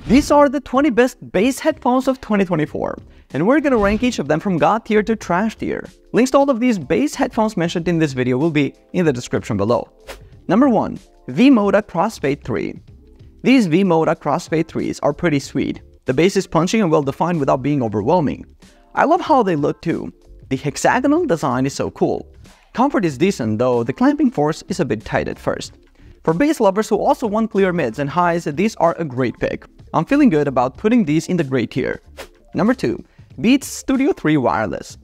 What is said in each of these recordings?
These are the 20 best bass headphones of 2024, and we're gonna rank each of them from God tier to trash tier. Links to all of these bass headphones mentioned in this video will be in the description below. Number 1. Voda Crossbait 3. These Voda Crossbait 3s are pretty sweet. The bass is punchy and well defined without being overwhelming. I love how they look too. The hexagonal design is so cool. Comfort is decent, though the clamping force is a bit tight at first. For bass lovers who also want clear mids and highs, these are a great pick. I'm feeling good about putting these in the great tier. Number 2. Beats Studio 3 Wireless.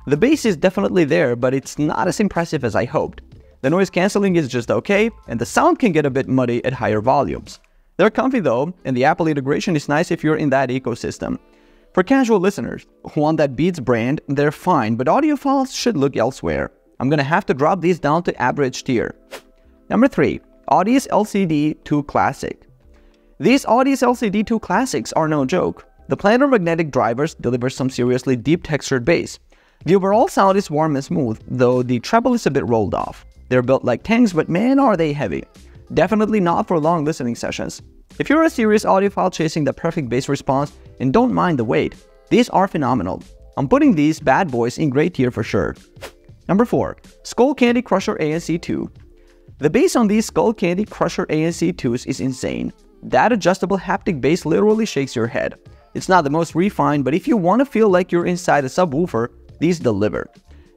The bass is definitely there, but it's not as impressive as I hoped. The noise cancelling is just okay, and the sound can get a bit muddy at higher volumes. They're comfy though, and the Apple integration is nice if you're in that ecosystem. For casual listeners who want that Beats brand, they're fine, but audiophiles should look elsewhere. I'm gonna have to drop these down to average tier. Number 3. Audius LCD2 Classic. These Audius LCD2 Classics are no joke. The planar magnetic drivers deliver some seriously deep textured bass. The overall sound is warm and smooth, though the treble is a bit rolled off. They're built like tanks, but man are they heavy. Definitely not for long listening sessions. If you're a serious audiophile chasing the perfect bass response and don't mind the weight, these are phenomenal. I'm putting these bad boys in great tier for sure. Number 4. Skullcandy Crusher ANC2. The bass on these Skullcandy Crusher ANC2s is insane. That adjustable haptic bass literally shakes your head. It's not the most refined, but if you want to feel like you're inside a subwoofer, these deliver.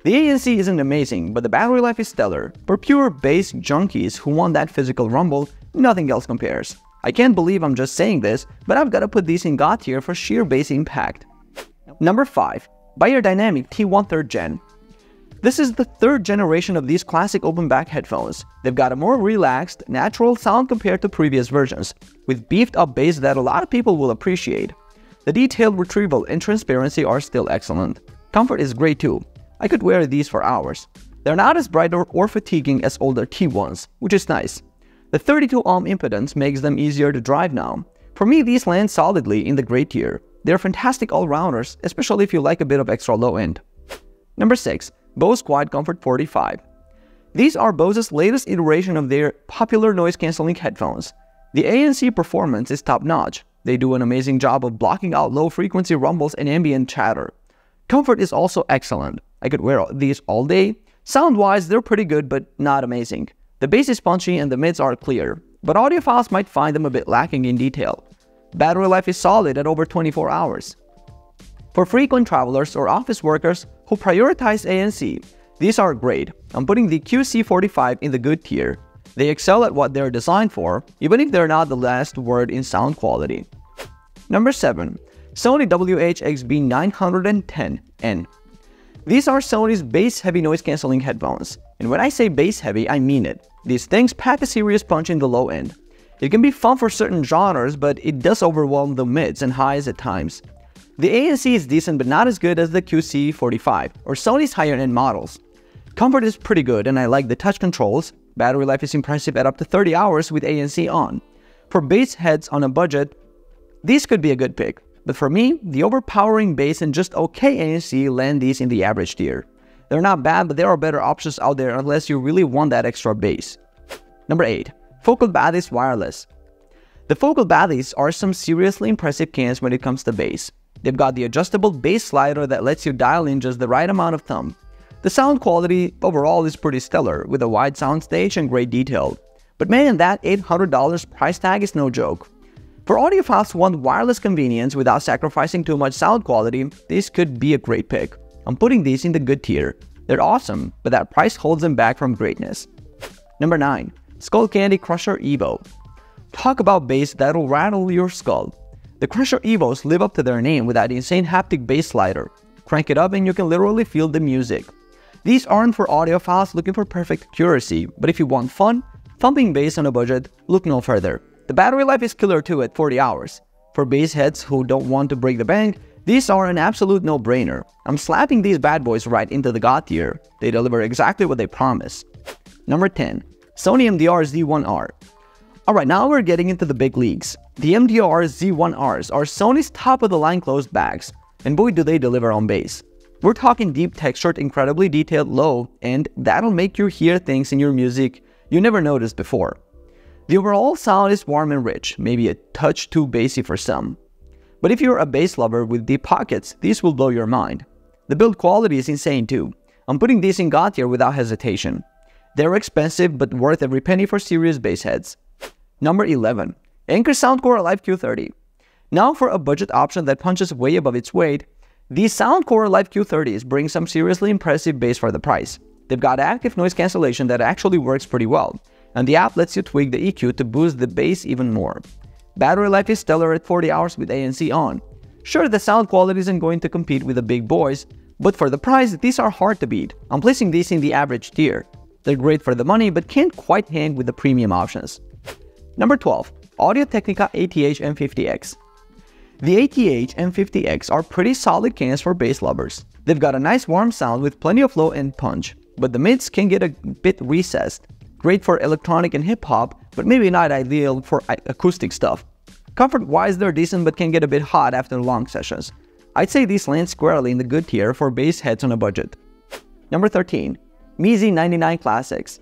The ANC isn't amazing, but the battery life is stellar. For pure bass junkies who want that physical rumble, nothing else compares. I can't believe I'm just saying this, but I've got to put these in God tier for sheer bass impact. Number 5. Bose Dynamic T13 Gen. This is the 3rd generation of these classic open-back headphones. They've got a more relaxed, natural sound compared to previous versions, with beefed-up bass that a lot of people will appreciate. The detailed retrieval and transparency are still excellent. Comfort is great too. I could wear these for hours. They're not as bright or fatiguing as older T1s, which is nice. The 32 ohm impedance makes them easier to drive now. For me, these land solidly in the great tier. They're fantastic all-rounders, especially if you like a bit of extra low end. Number 6. Bose QC45. These are Bose's latest iteration of their popular noise-canceling headphones. The ANC performance is top-notch. They do an amazing job of blocking out low-frequency rumbles and ambient chatter. Comfort is also excellent. I could wear these all day. Sound-wise, they're pretty good, but not amazing. The bass is punchy and the mids are clear, but audiophiles might find them a bit lacking in detail. Battery life is solid at over 24 hours. For frequent travelers or office workers who prioritize ANC, these are great. I'm putting the QC45 in the good tier. They excel at what they're designed for, even if they're not the last word in sound quality. Number 7. Sony WH1000XM5. These are Sony's bass-heavy noise-canceling headphones. And when I say bass-heavy, I mean it. These things pack a serious punch in the low end. It can be fun for certain genres, but it does overwhelm the mids and highs at times. The ANC is decent but not as good as the QC45 or Sony's higher-end models. Comfort is pretty good and I like the touch controls. Battery life is impressive at up to 30 hours with ANC on. For bass heads on a budget, these could be a good pick. But for me, the overpowering bass and just okay ANC land these in the average tier. They're not bad, but there are better options out there unless you really want that extra bass. Number 8. Focal Bathys Wireless. The Focal Bathys are some seriously impressive cans when it comes to bass. They've got the adjustable bass slider that lets you dial in just the right amount of thumb. The sound quality overall is pretty stellar, with a wide soundstage and great detail. But man, that $800 price tag is no joke. For audiophiles who want wireless convenience without sacrificing too much sound quality, this could be a great pick. I'm putting these in the good tier. They're awesome, but that price holds them back from greatness. Number 9. Skullcandy Crusher Evo. Talk about bass that'll rattle your skull. The Crusher Evos live up to their name with that insane haptic bass slider. Crank it up and you can literally feel the music. These aren't for audiophiles looking for perfect accuracy, but if you want fun, thumping bass on a budget, look no further. The battery life is killer too at 40 hours. For bass heads who don't want to break the bank, these are an absolute no-brainer. I'm slapping these bad boys right into the God tier. They deliver exactly what they promise. Number 10. Sony MDR Z1R. Alright, now we're getting into the big leagues. The MDR Z1Rs are Sony's top-of-the-line closed bags, and boy do they deliver on bass. We're talking deep textured, incredibly detailed low, and that'll make you hear things in your music you never noticed before. The overall sound is warm and rich, maybe a touch too bassy for some. But if you're a bass lover with deep pockets, these will blow your mind. The build quality is insane too. I'm putting these in God tier without hesitation. They're expensive but worth every penny for serious bass heads. Number 11. Anker Soundcore Alive Q30. Now for a budget option that punches way above its weight, these Soundcore Alive Q30s bring some seriously impressive bass for the price. They've got active noise cancellation that actually works pretty well, and the app lets you tweak the EQ to boost the bass even more. Battery life is stellar at 40 hours with ANC on. Sure, the sound quality isn't going to compete with the big boys, but for the price, these are hard to beat. I'm placing these in the average tier. They're great for the money, but can't quite hang with the premium options. Number 12. Audio Technica ATH M50X. The ATH M50X are pretty solid cans for bass lovers. They've got a nice warm sound with plenty of flow and punch, but the mids can get a bit recessed. Great for electronic and hip-hop, but maybe not ideal for acoustic stuff. Comfort-wise, they're decent but can get a bit hot after long sessions. I'd say these land squarely in the good tier for bass heads on a budget. Number 13. M99 Classics.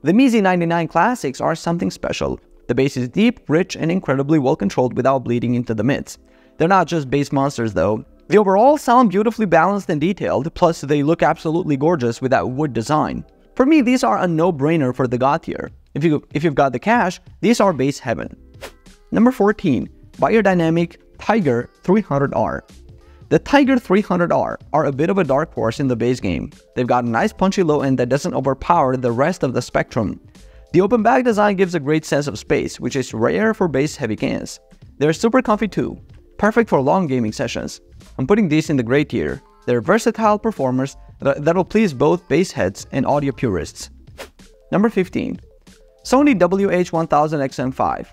The M99 Classics are something special. The bass is deep, rich, and incredibly well controlled without bleeding into the mids. They're not just bass monsters though. The overall sound beautifully balanced and detailed, plus they look absolutely gorgeous with that wood design. For me, these are a no-brainer for the God tier. If you've got the cash, these are bass heaven. Number 14. Bose Dynamic T13R. The T13R are a bit of a dark horse in the bass game. They've got a nice punchy low end that doesn't overpower the rest of the spectrum. The open back design gives a great sense of space, which is rare for bass heavy cans. They're super comfy too, perfect for long gaming sessions. I'm putting these in the great tier. They're versatile performers that'll please both bass heads and audio purists. Number 15. Sony WH1000XM5.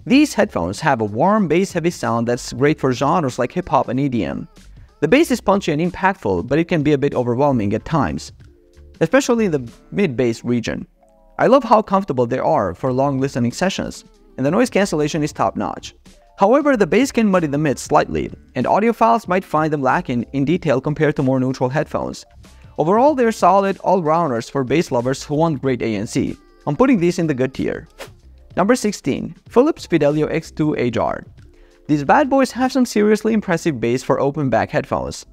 These headphones have a warm bass-heavy sound that's great for genres like hip-hop and EDM. The bass is punchy and impactful, but it can be a bit overwhelming at times, especially in the mid-bass region. I love how comfortable they are for long listening sessions, and the noise cancellation is top-notch. However, the bass can muddy the mids slightly, and audiophiles might find them lacking in detail compared to more neutral headphones. Overall, they're solid all-rounders for bass lovers who want great ANC. I'm putting these in the good tier. Number 16. Philips Fidelio X2 HR. These bad boys have some seriously impressive bass for open back headphones.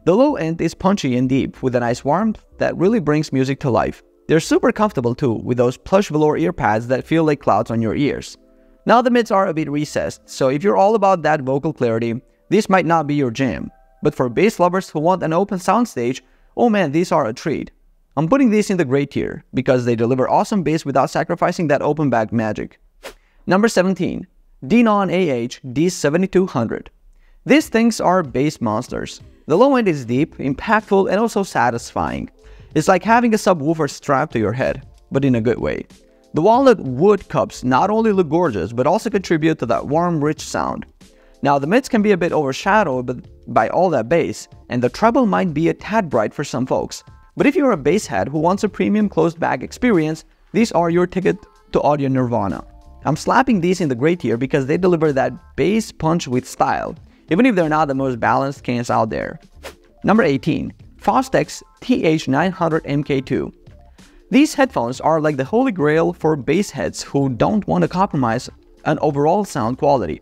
The low end is punchy and deep with a nice warmth that really brings music to life. They're super comfortable too, with those plush velour ear pads that feel like clouds on your ears. Now the mids are a bit recessed, so if you're all about that vocal clarity, this might not be your jam. But for bass lovers who want an open soundstage, oh man, these are a treat. I'm putting these in the great tier because they deliver awesome bass without sacrificing that open back magic. Number 17. Donon AA D7200. These things are bass monsters. The low end is deep, impactful, and also satisfying. It's like having a subwoofer strapped to your head, but in a good way. The walnut wood cups not only look gorgeous, but also contribute to that warm, rich sound. Now the mids can be a bit overshadowed by all that bass, and the treble might be a tad bright for some folks. But if you're a bass head who wants a premium closed back experience, these are your ticket to audio nirvana. I'm slapping these in the great tier because they deliver that bass punch with style, even if they're not the most balanced cans out there. Number 18. Fostex Th900 MK2. These headphones are like the holy grail for bass heads who don't want to compromise on overall sound quality.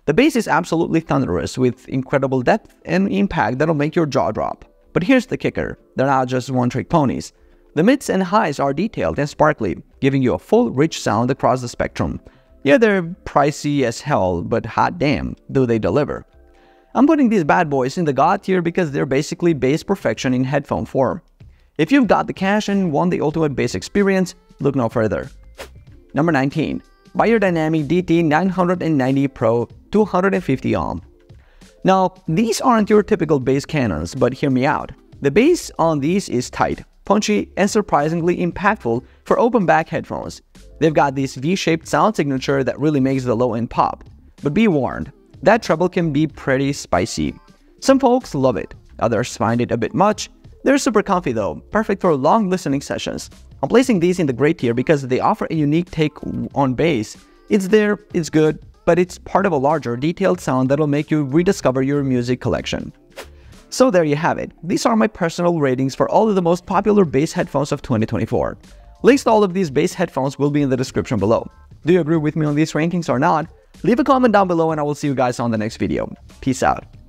The bass is absolutely thunderous with incredible depth and impact that'll make your jaw drop. But here's the kicker, they're not just one-trick ponies. The mids and highs are detailed and sparkly, giving you a full, rich sound across the spectrum. Yeah, they're pricey as hell, but hot damn, do they deliver. I'm putting these bad boys in the God tier because they're basically bass perfection in headphone form. If you've got the cash and want the ultimate bass experience, look no further. Number 19. Bose Dynamic DT990 Pro 250 ohm. Now, these aren't your typical bass cannons, but hear me out. The bass on these is tight, punchy, and surprisingly impactful for open back headphones. They've got this V-shaped sound signature that really makes the low end pop. But be warned, that treble can be pretty spicy. Some folks love it, others find it a bit much. They're super comfy though, perfect for long listening sessions. I'm placing these in the great tier because they offer a unique take on bass. It's there, it's good, but it's part of a larger, detailed sound that'll make you rediscover your music collection. So there you have it. These are my personal ratings for all of the most popular bass headphones of 2024. Links to all of these bass headphones will be in the description below. Do you agree with me on these rankings or not? Leave a comment down below and I will see you guys on the next video. Peace out.